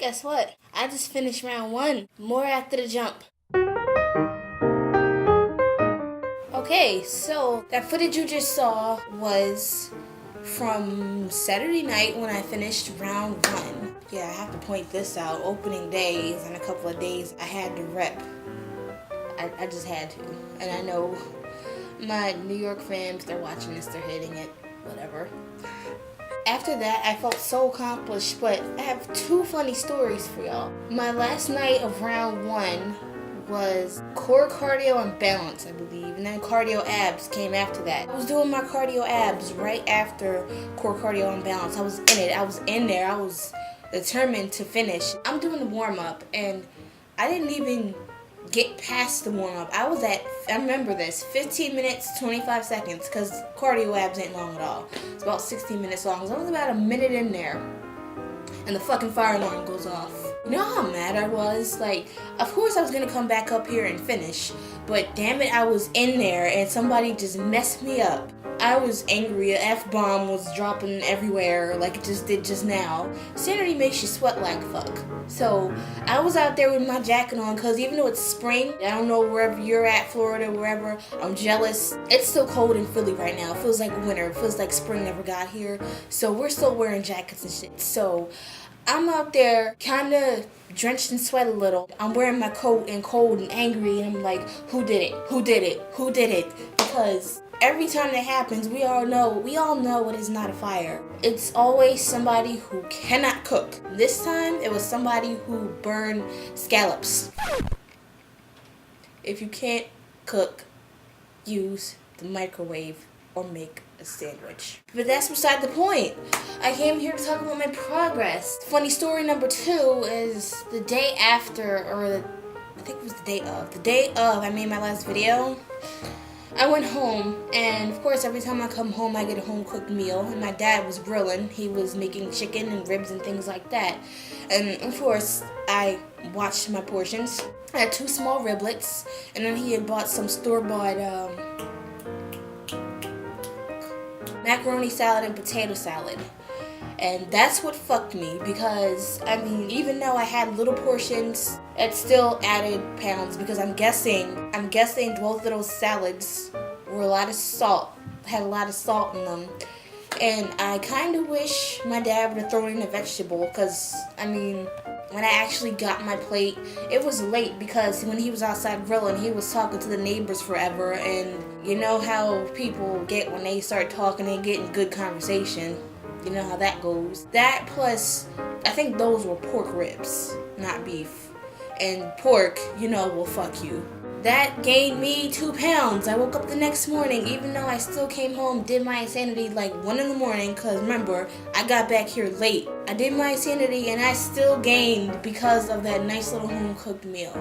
Guess what? I just finished round 1. More after the jump. Okay, so that footage you just saw was from Saturday night when I finished round 1. Yeah, I have to point this out. Opening days and a couple of days I had to rep. I just had to. And I know my New York fans, they're watching this, they're hating it, whatever. After that, I felt so accomplished, but I have 2 funny stories for y'all. My last night of round 1 was core, cardio, and balance, I believe, and then cardio abs came after that. I was doing my cardio abs right after core, cardio, and balance. I was in it. I was in there. I was determined to finish. I'm doing the warm-up, and I didn't even get past the warm-up. I was at, I remember this, 15 minutes, 25 seconds, because cardio abs ain't long at all. It's about 16 minutes long. So I was about a minute in there, and the fucking fire alarm goes off. You know how mad I was? Like, of course I was gonna come back up here and finish, but damn it, I was in there, and somebody just messed me up. I was angry. An F-bomb was dropping everywhere like it just did just now. Sanity makes you sweat like fuck. So I was out there with my jacket on because even though it's spring, I don't know wherever you're at, Florida, wherever, I'm jealous. It's still cold in Philly right now. It feels like winter. It feels like spring never got here. So we're still wearing jackets and shit. So I'm out there kind of drenched in sweat a little. I'm wearing my coat and cold and angry, and I'm like, who did it? Who did it? Who did it? Because every time that happens, we all know it is not a fire. It's always somebody who cannot cook. This time, it was somebody who burned scallops. If you can't cook, use the microwave or make a sandwich. But that's beside the point. I came here to talk about my progress. Funny story number 2 is the day after, I think it was the day of I made my last video. I went home, and of course every time I come home I get a home cooked meal, and my dad was grilling. He was making chicken and ribs and things like that, and of course I watched my portions. I had 2 small riblets, and then he had bought some store-bought macaroni salad and potato salad. And that's what fucked me, because, I mean, even though I had little portions, it still added pounds, because I'm guessing both of those salads were had a lot of salt in them. And I kind of wish my dad would have thrown in a vegetable, because, I mean, when I actually got my plate, it was late, because when he was outside grilling, he was talking to the neighbors forever, and you know how people get when they start talking and getting good conversation. You know how that goes. That plus, I think those were pork ribs, not beef. And pork, you know, will fuck you. That gained me 2 pounds. I woke up the next morning, even though I still came home, did my insanity like 1 in the morning, because remember, I got back here late. I did my insanity and I still gained because of that nice little home cooked meal.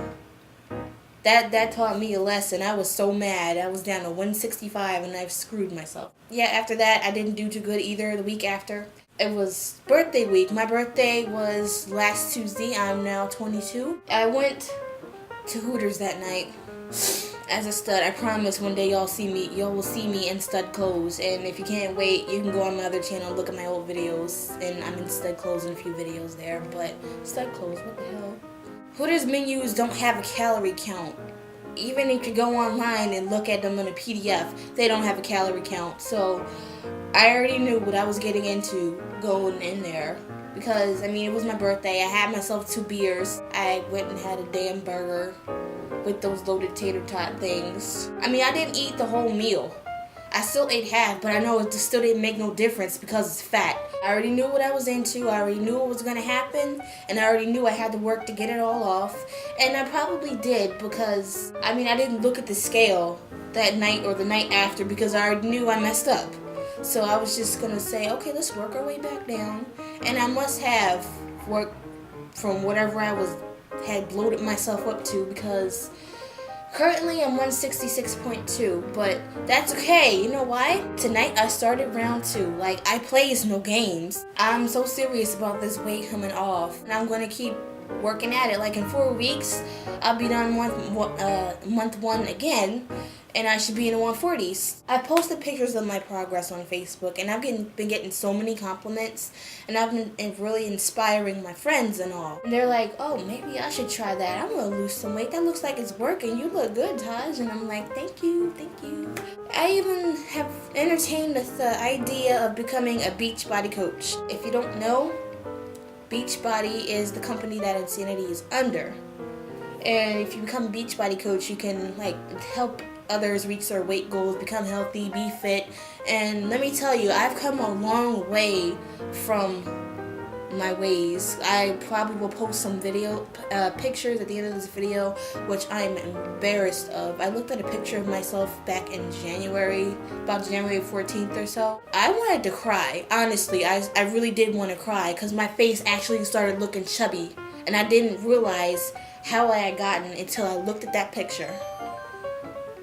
That taught me a lesson. I was so mad. I was down to 165 and I've screwed myself. Yeah, after that, I didn't do too good either the week after. It was birthday week. My birthday was last Tuesday. I'm now 22. I went to Hooters that night as a stud. I promise one day y'all will see me in stud clothes. And if you can't wait, you can go on my other channel and look at my old videos. And I'm in stud clothes in a few videos there. But stud clothes, what the hell? Hooters menus don't have a calorie count. Even if you go online and look at them in a PDF, they don't have a calorie count. So I already knew what I was getting into going in there. Because, I mean, it was my birthday. I had myself 2 beers. I went and had a damn burger with those loaded tater tot things. I mean, I didn't eat the whole meal. I still ate half, but I know it still didn't make no difference because it's fat. I already knew what I was into, I already knew what was going to happen, and I already knew I had to work to get it all off. And I probably did because, I mean, I didn't look at the scale that night or the night after because I already knew I messed up. So I was just going to say, okay, let's work our way back down. And I must have worked from whatever I had bloated myself up to, because currently I'm 166.2, but that's okay. You know why? Tonight I started round 2. Like, I plays no games. I'm so serious about this weight coming off, and I'm going to keep working at it. Like, in 4 weeks, I'll be done month 1 again, and I should be in the 140s. I posted pictures of my progress on Facebook, and I've been getting so many compliments, and I've been really inspiring my friends and all. And they're like, oh, maybe I should try that. I'm gonna lose some weight. That looks like it's working. You look good, Taj. And I'm like, thank you, thank you. I even have entertained the idea of becoming a Beachbody coach. If you don't know, Beachbody is the company that Insanity is under. And if you become a Beachbody coach, you can help others reach their weight goals, become healthy, be fit. And let me tell you, I've come a long way from my ways. I probably will post some pictures at the end of this video, which I'm embarrassed of. I looked at a picture of myself back in January, about January 14th or so. I wanted to cry. Honestly, I really did want to cry because my face actually started looking chubby, and I didn't realize how I had gotten until I looked at that picture.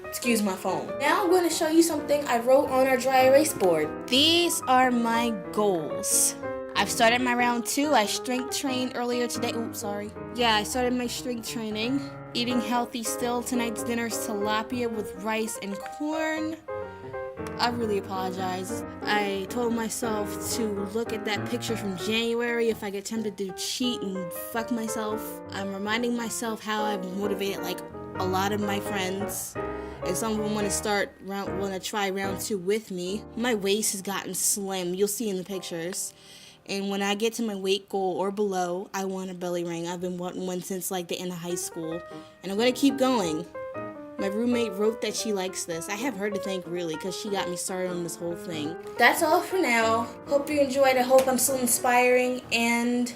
Excuse my phone. Now I'm going to show you something I wrote on our dry erase board. These are my goals. I've started my round 2. I strength trained earlier today. Oops, sorry. Yeah, I started my strength training. Eating healthy still. Tonight's dinner is tilapia with rice and corn. I really apologize. I told myself to look at that picture from January if I get tempted to cheat and fuck myself. I'm reminding myself how I've motivated a lot of my friends. And some of them want to try round 2 with me. My waist has gotten slim. You'll see in the pictures. And when I get to my weight goal or below, I want a belly ring. I've been wanting one since the end of high school. And I'm going to keep going. My roommate wrote that she likes this. I have her to thank, really, because she got me started on this whole thing. That's all for now. Hope you enjoyed. I hope I'm still inspiring. And